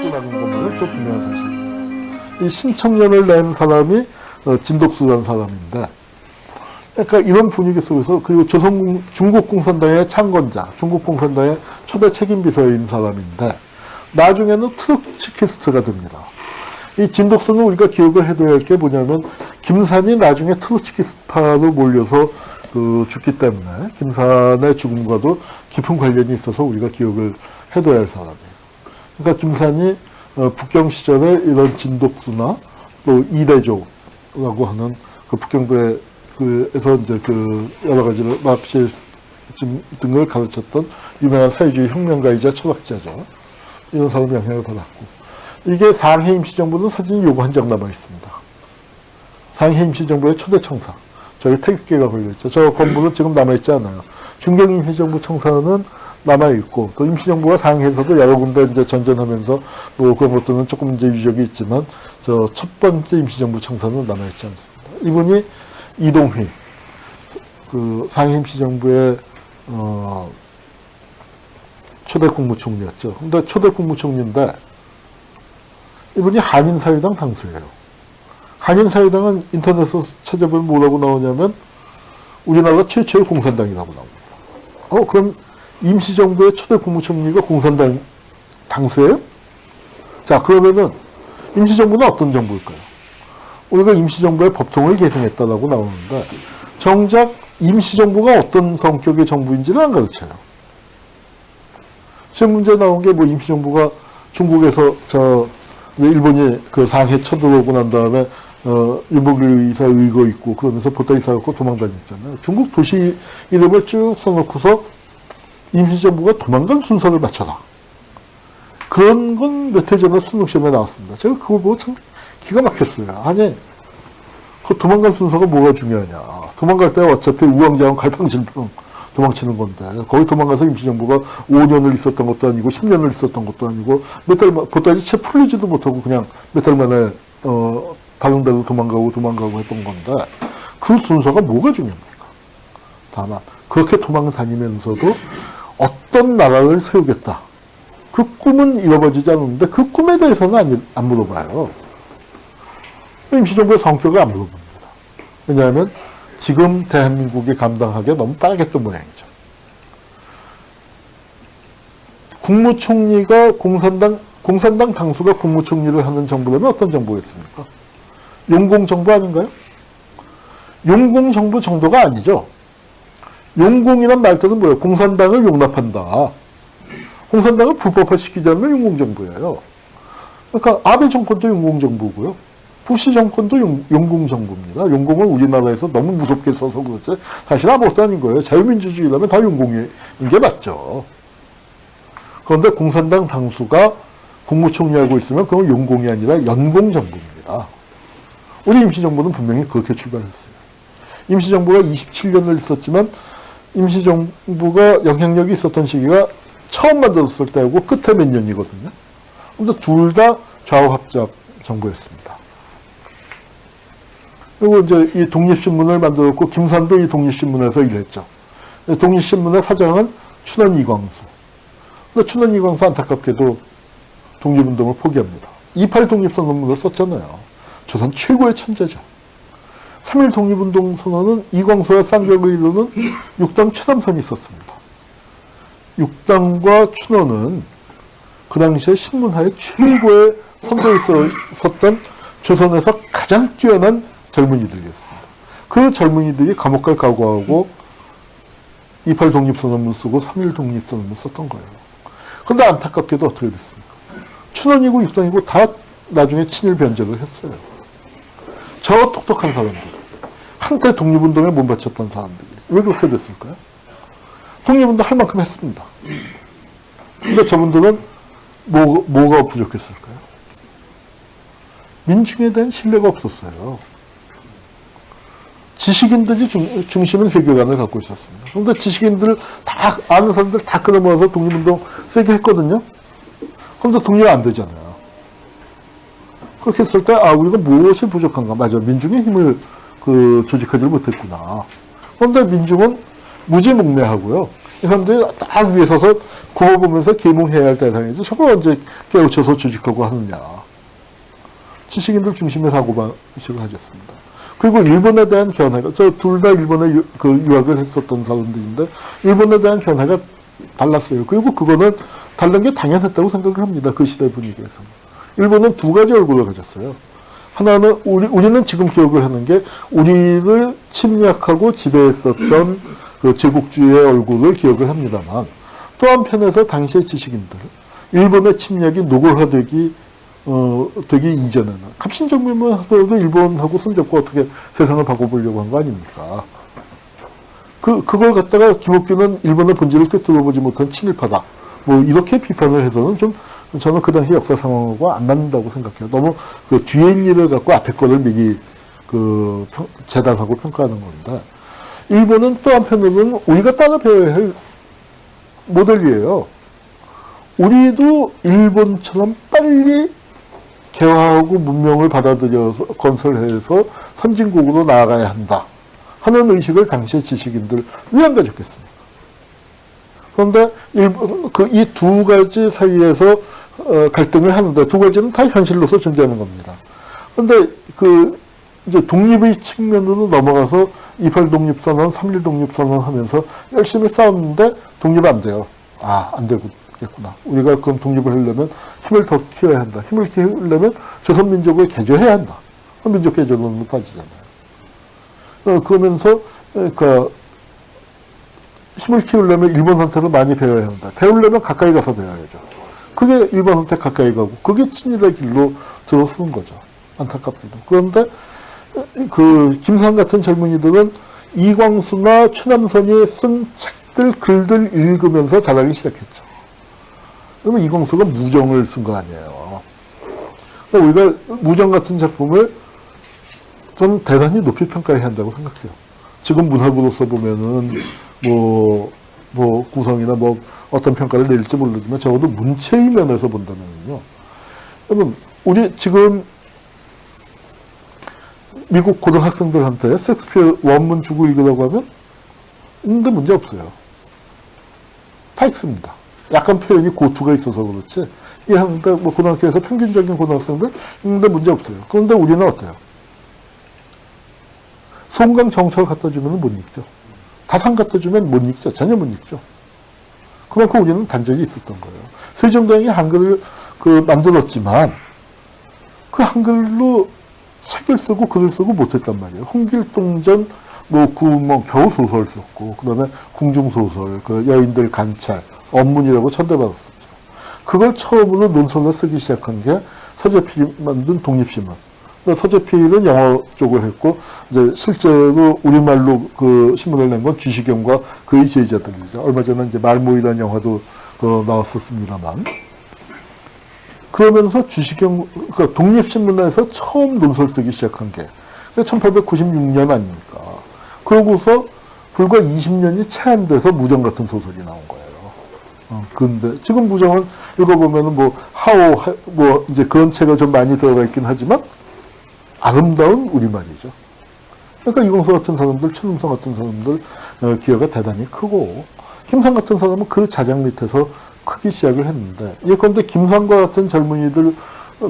축구라는 것만은 또 분명한 사실입니다. 이 신청년을 낸 사람이 진독수라는 사람인데, 그러니까 이런 분위기 속에서, 그리고 중국 공산당의 창건자, 중국 공산당의 초대 책임비서인 사람인데, 나중에는 트로츠키스트가 됩니다. 이 진독수는 우리가 기억을 해둬야 할 게 뭐냐면, 김산이 나중에 트로츠키스트파로 몰려서 죽기 때문에, 김산의 죽음과도 깊은 관련이 있어서 우리가 기억을 해둬야 할 사람이에요. 그러니까 김산이 북경 시절에 이런 진독수나 또 이대조라고 하는 그 북경도에 에서 이제 여러 가지를 마르크시즘 등을 가르쳤던 유명한 사회주의 혁명가이자 철학자죠. 이런 사람 영향을 받았고, 이게 상해 임시정부는 사진이 요거 한 장 남아 있습니다. 상해 임시정부의 초대 청사. 저기 태극기가 걸려있죠. 저 건물은 지금 남아있지 않아요. 중경 임시정부 청사는 남아있고, 또 임시정부가 상해에서도 여러 군데 이제 전전하면서 뭐 그런 것들은 조금 이제 유적이 있지만, 저 첫 번째 임시정부 청사는 남아있지 않습니다. 이분이 이동휘, 상해 임시정부의, 초대 국무총리였죠. 근데 초대 국무총리인데, 이분이 한인사회당 당수예요. 한인사회당은 인터넷에서 찾아보면 뭐라고 나오냐면, 우리나라 최초의 공산당이라고 나옵니다. 그럼 임시정부의 초대 국무총리가 공산당 당수예요? 자, 그러면은 임시정부는 어떤 정부일까요? 우리가 임시정부의 법통을 계승했다라고 나오는데, 정작 임시정부가 어떤 성격의 정부인지는 안 가르쳐요. 지금 문제 나온 게 뭐 임시정부가 중국에서 일본이 상해 쳐들어오고 난 다음에 일본의사 의거 있고 그러면서 보따리 싸갖고 도망다녔잖아요. 중국 도시 이름을 쭉 써놓고서 임시정부가 도망간 순서를 맞춰라. 그런 건 몇 해 전에 수능시험에 나왔습니다. 제가 그거 보고 참 기가 막혔어요. 아니, 그 도망간 순서가 뭐가 중요하냐. 도망갈 때 어차피 우왕좌왕 갈팡질팡 도망치는 건데, 거기 도망가서 임시정부가 5년을 있었던 것도 아니고 10년을 있었던 것도 아니고 몇 달, 보따리 채 풀리지도 못하고 그냥 몇 달 만에 다른 데로 도망가고 했던 건데, 그 순서가 뭐가 중요합니까? 다만 그렇게 도망 다니면서도 어떤 나라를 세우겠다, 그 꿈은 이루어지지 않는데 그 꿈에 대해서는 안 물어봐요. 임시정부의 성격을 안 물어봅니다. 왜냐하면 지금 대한민국이 감당하기에 너무 빨갰던 모양이죠. 국무총리가 공산당 당수가 국무총리를 하는 정부라면 어떤 정부겠습니까? 용공정부 아닌가요? 용공정부 정도가 아니죠. 용공이란 말 뜻은 뭐예요? 공산당을 용납한다. 공산당을 불법화시키지 않으면 용공정부예요. 그러니까 아베 정권도 용공정부고요. 부시 정권도 용공정부입니다. 용공을 우리나라에서 너무 무섭게 써서 그렇지 사실 아무것도 아닌 거예요. 자유민주주의라면 다 용공인 게 맞죠. 그런데 공산당 당수가 국무총리하고 있으면 그건 용공이 아니라 연공정부입니다. 우리 임시정부는 분명히 그렇게 출발했어요. 임시정부가 27년을 있었지만 임시정부가 영향력이 있었던 시기가 처음 만들었을 때하고 끝에 몇 년이거든요. 그런데 둘 다 좌우합작 정부였습니다. 그리고 이제 이 독립신문을 만들었고, 김산도 이 독립신문에서 일했죠. 독립신문의 사장은 춘원 이광수. 근데 춘원 이광수 안타깝게도 독립운동을 포기합니다. 28 독립선언문을 썼잖아요. 조선 최고의 천재죠. 3.1 독립운동 선언은 이광수와 쌍벽을 이루는 6당 추남선이 있었습니다. 6당과 춘원은 그 당시에 신문하에 최고의 선도에 섰던 조선에서 가장 뛰어난 젊은이들이었습니다. 그 젊은이들이 감옥 갈 각오하고 28 독립선언문 쓰고 3.1 독립선언문 썼던 거예요. 근데 안타깝게도 어떻게 됐습니까? 춘원이고 6당이고 다 나중에 친일 변절을 했어요. 저 똑똑한 사람들, 한때 독립운동에 몸바쳤던 사람들이 왜 그렇게 됐을까요? 독립운동 할 만큼 했습니다. 근데 저분들은 뭐가 부족했을까요? 민중에 대한 신뢰가 없었어요. 지식인들이 중심인 세계관을 갖고 있었습니다. 그런데 지식인들 다 아는 사람들 다 끌어모아서 독립운동 세게 했거든요. 그런데 독립이 안 되잖아요. 그렇게 했을 때 우리가 무엇이 부족한가? 맞아, 민중의 힘을 조직하지 못했구나. 그런데 민중은 무지몽매하고요. 이 사람들이 딱 위에 서서 굽어보면서 계몽해야 할 대상이지. 저걸 언제 깨우쳐서 주식하고 하느냐. 지식인들 중심의 사고방식을 가졌습니다. 그리고 일본에 대한 견해가, 저 둘 다 일본에 유학을 했었던 사람들인데, 일본에 대한 견해가 달랐어요. 그리고 그거는 다른 게 당연했다고 생각을 합니다. 그 시대 분위기에서. 일본은 두 가지 얼굴을 가졌어요. 하나는, 우리는 지금 기억을 하는 게, 우리를 침략하고 지배했었던 그 제국주의의 얼굴을 기억을 합니다만, 또 한편에서 당시의 지식인들, 일본의 침략이 노골화되기 이전에는, 갑신정변만 하더라도 일본하고 손잡고 어떻게 세상을 바꿔보려고 한 거 아닙니까? 그걸 갖다가 김옥균은 일본의 본질을 꿰뚫어보지 못한 친일파다. 뭐, 이렇게 비판을 해서는 좀, 저는 그 당시 역사 상황하고 안 맞는다고 생각해요. 너무 그 뒤에 있는 일을 갖고 앞에 거를 미리 재단하고 평가하는 건데, 일본은 또 한편으로는 우리가 따라 배워야 할 모델이에요. 우리도 일본처럼 빨리 개화하고 문명을 받아들여서 건설해서 선진국으로 나아가야 한다 하는 의식을 당시의 지식인들 왜 안 가졌겠습니까? 그런데 이 두 가지 사이에서 갈등을 하는데, 두 가지는 다 현실로서 존재하는 겁니다. 그런데 이제 독립의 측면으로 넘어가서 28 독립선언, 3.1 독립선언 하면서 열심히 싸웠는데 독립 안 돼요. 안 되겠구나. 우리가 그럼 독립을 하려면 힘을 더 키워야 한다. 힘을 키우려면 조선민족을 개조해야 한다. 민족 개조론으로 빠지잖아요. 그러면서 힘을 키우려면 일본한테도 많이 배워야 한다. 배우려면 가까이 가서 배워야죠. 그게 일본한테 가까이 가고, 그게 친일의 길로 들어서는 거죠. 안타깝게도. 그런데 김상 같은 젊은이들은 이광수나 최남선이 쓴 책들, 글들 읽으면서 자라기 시작했죠. 그러면 이광수가 무정을 쓴 거 아니에요. 그러니까 우리가 무정 같은 작품을 좀 대단히 높이 평가해야 한다고 생각해요. 지금 문학으로서 보면은 구성이나 어떤 평가를 내릴지 모르지만 적어도 문체의 면에서 본다면요. 여러분, 우리 지금 미국 고등학생들한테 셰익스피어 원문 주고 읽으라고 하면 읽는데 문제 없어요. 다 읽습니다. 약간 표현이 고투가 있어서 그렇지. 이하는데 고등학교에서 평균적인 고등학생들 읽는데 문제 없어요. 그런데 우리는 어때요? 송강 정철 갖다 주면 못 읽죠. 다산 갖다 주면 못 읽죠. 전혀 못 읽죠. 그만큼 우리는 단적이 있었던 거예요. 세종대왕이 한글을 만들었지만 그 한글로 책을 쓰고 글을 쓰고 못했단 말이에요. 홍길동전 겨우 소설 썼고, 그 다음에 궁중소설, 여인들 관찰, 언문이라고 천대받았었죠. 그걸 처음으로 논설로 쓰기 시작한 게 서재필이 만든 독립신문. 서재필은 영어 쪽을 했고, 이제 실제로 우리말로 신문을 낸 건 주시경과 그의 제자들이죠. 얼마 전에 이제 말모이라는 영화도 나왔었습니다만. 그러면서 독립신문에서 처음 논설 쓰기 시작한 게 1896년 아닙니까? 그러고서 불과 20년이 채 안 돼서 무정 같은 소설이 나온 거예요. 근데 지금 무정은 읽어보면은 이제 그런 책이 좀 많이 들어가 있긴 하지만 아름다운 우리말이죠. 그러니까 이광수 같은 사람들, 최num선 같은 사람들 기여가 대단히 크고, 김상 같은 사람은 그 자장 밑에서 크기 시작을 했는데, 예컨대 김상과 같은 젊은이들,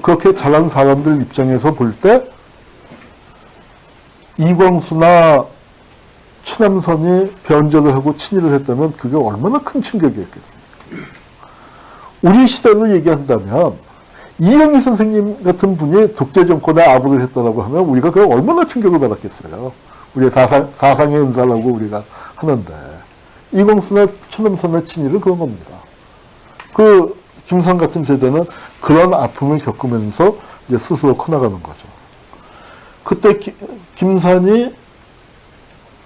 그렇게 잘난 사람들 입장에서 볼 때 이광수나 최남선이 변절을 하고 친일을 했다면 그게 얼마나 큰 충격이었겠습니까? 우리 시대로 얘기한다면 이영희 선생님 같은 분이 독재정권에 아부를 했다고 하면 우리가 그럼 얼마나 충격을 받았겠어요. 우리의 사상의 은사라고 우리가 하는데, 이광수나 최남선의 친일은 그런 겁니다. 김상 같은 세대는 그런 아픔을 겪으면서 이제 스스로 커나가는 거죠. 그때 김산이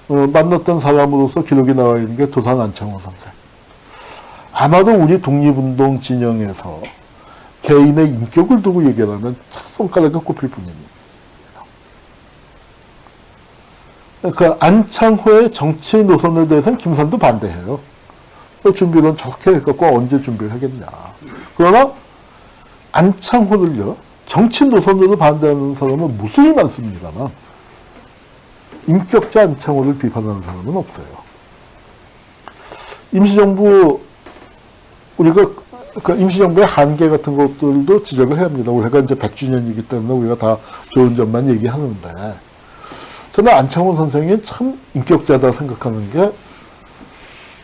만났던 사람으로서 기록이 나와 있는 게 도산 안창호 선생. 아마도 우리 독립운동 진영에서 개인의 인격을 두고 얘기하면 첫 손가락에 꼽힐 분입니다. 안창호의 정치 노선에 대해서는 김산도 반대해요. 준비는 저렇게 해갖고 언제 준비를 하겠냐. 그러나 안창호를요, 정치 노선으로 반대하는 사람은 무수히 많습니다만 인격자 안창호를 비판하는 사람은 없어요. 임시정부, 우리가 그 임시정부의 한계 같은 것들도 지적을 해야 합니다. 올해가 이제 100주년이기 때문에 우리가 다 좋은 점만 얘기하는데, 저는 안창호 선생이 참 인격자다 생각하는 게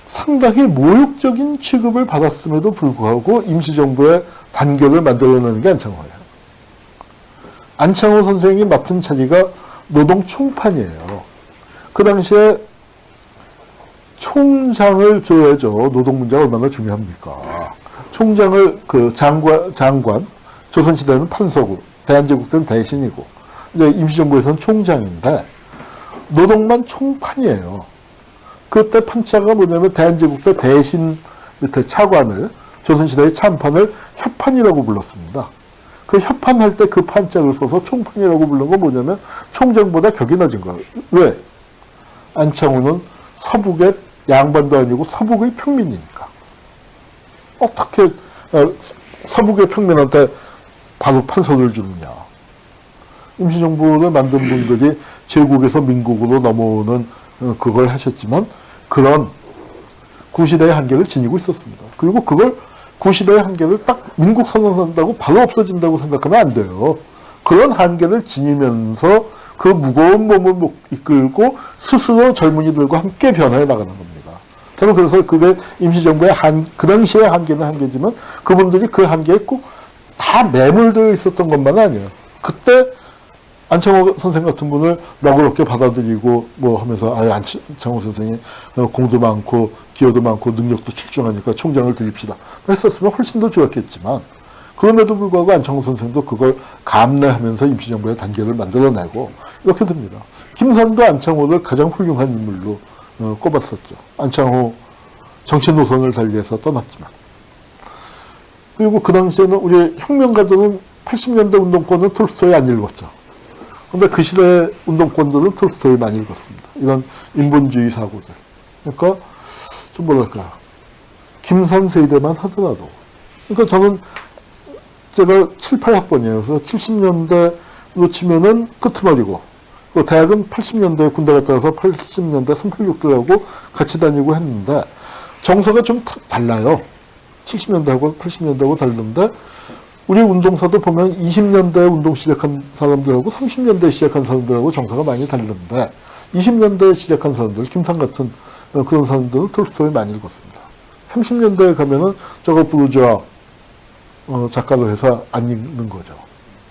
상당히 모욕적인 취급을 받았음에도 불구하고 임시정부의 단결을 만들어내는 게 안창호예요. 안창호 선생이 맡은 자리가 노동 총판이에요. 그 당시에 총장을 줘야죠. 노동 문제가 얼마나 중요합니까? 총장을 장관, 조선시대는 판서고, 대한제국 때는 대신이고, 이제 임시정부에서는 총장인데, 노동만 총판이에요. 그때 판자가 뭐냐면 대한제국 때 대신 밑에 차관을, 조선시대의 참판을 협판이라고 불렀습니다. 그 협판할 때 그 판자를 써서 총판이라고 부른 건 뭐냐면 총장보다 격이 낮은 거예요. 왜? 안창호는 서북의 양반도 아니고 서북의 평민이니까. 어떻게 서북의 평민한테 바로 판서를 주느냐. 임시정부를 만든 분들이 제국에서 민국으로 넘어오는 그걸 하셨지만 그런 구시대의 한계를 지니고 있었습니다. 그리고 그걸 구시대의 한계를 딱 민국 선언한다고 바로 없어진다고 생각하면 안 돼요. 그런 한계를 지니면서 그 무거운 몸을 이끌고 스스로 젊은이들과 함께 변화해 나가는 겁니다. 저는 그래서 그게 임시정부의 그 당시의 한계는 한계지만 그분들이 그 한계에 꼭 다 매몰되어 있었던 것만은 아니에요. 그때 안창호 선생 같은 분을 너그럽게 받아들이고 뭐 하면서 안창호 선생이 공도 많고 기여도 많고 능력도 출중하니까 총장을 드립시다 했었으면 훨씬 더 좋았겠지만 그럼에도 불구하고 안창호 선생도 그걸 감내하면서 임시정부의 단계를 만들어내고 이렇게 됩니다. 김선도 안창호를 가장 훌륭한 인물로 꼽았었죠. 안창호 정치 노선을 달리해서 떠났지만. 그리고 그 당시에는 우리 혁명가들은 80년대 운동권은 톨스토이 안 읽었죠. 근데 그 시대 운동권들은 톨스토이 많이 읽었습니다. 이런 인본주의 사고들. 그러니까 좀 뭐랄까 김선 세대만 하더라도 그러니까 저는 제가 7, 8학번이에요. 그래서 70년대로 치면은 끄트머리고 대학은 80년대에 군대 갔다 와서 80년대 386들하고 같이 다니고 했는데 정서가 좀 달라요. 70년대하고 80년대하고 다른데 우리 운동사도 보면 20년대에 운동 시작한 사람들하고 30년대에 시작한 사람들하고 정서가 많이 다른데 20년대에 시작한 사람들, 김상 같은 그런 사람들은 톨스토이 많이 읽었습니다. 30년대에 가면은 저거 부르주아 작가로 해서 안 읽는 거죠.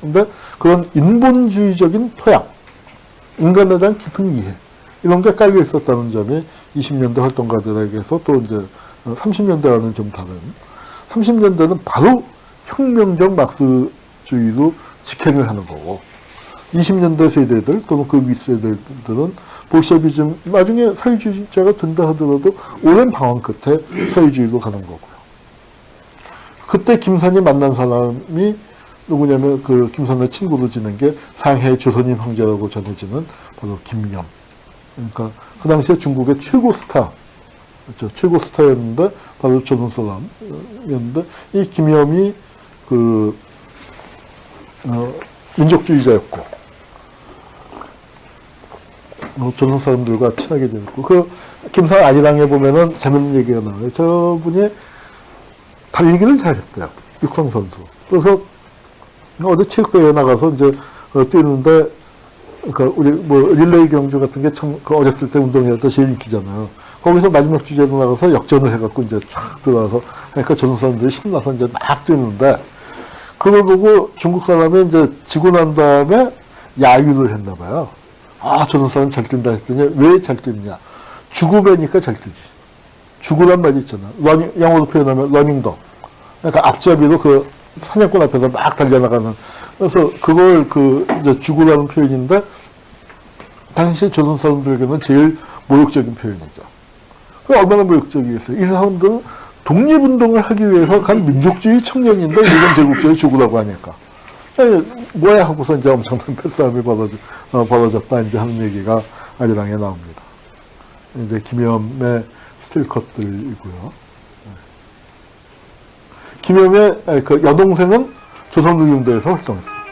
근데 그런 인본주의적인 토양, 인간에 대한 깊은 이해, 이런 게 깔려 있었다는 점이 20년대 활동가들에게서 또 이제 30년대와는 좀 다른, 30년대는 바로 혁명적 막스주의로 직행을 하는 거고, 20년대 세대들 또는 그 윗세대들은 볼셰비즘, 나중에 사회주의자가 된다 하더라도 오랜 방황 끝에 사회주의로 가는 거고요. 그때 김선이 만난 사람이 누구냐면 그 김선의 친구로 지낸 게 상해 조선인 황제라고 전해지는 바로 김염. 그러니까 그 당시에 중국의 최고 스타, 그렇죠? 최고 스타였는데 바로 조선 사람이었는데 이 김염이 민족주의자였고 조선 사람들과 친하게 지냈고 그 김상 아리랑에 보면은 재밌는 얘기가 나와요. 저분이 달리기를 잘했대요. 육상 선수. 그래서 어디 체육대회에 나가서 이제 뛰는데 그 우리 뭐 릴레이 경주 같은 게 참 그 어렸을 때 운동회할 때 제일 인기잖아요. 거기서 마지막 주제로 나가서 역전을 해갖고 이제 쫙 들어와서 그러니까 조선 사람들이 신나서 이제 막 뛰는데 그걸 보고 중국 사람이 이제 지고 난 다음에 야유를 했나 봐요. 아, 조선 사람 잘 뛴다 했더니 왜 잘 뛰느냐? 주구배니까 잘 뛰지. 주구란 말이 있잖아. 영어로 표현하면 러닝덕. 그러니까 앞잡이로 그 사냥꾼 앞에서 막 달려나가는. 그래서 그걸 이제 주구라는 표현인데 당시 조선 사람들에게는 제일 모욕적인 표현이죠. 그 얼마나 모욕적이겠어요. 이 사람들은 독립운동을 하기 위해서 간 민족주의 청년인데 일본 제국주의 주구라고 하니까. 뭐야 하고서 이제 엄청난 패싸움이 벌어졌다 이제 하는 얘기가 아리랑에 나옵니다. 이제 김염의 스틸컷들이고요. 김염의 그 여동생은 조선의용대에서 활동했습니다.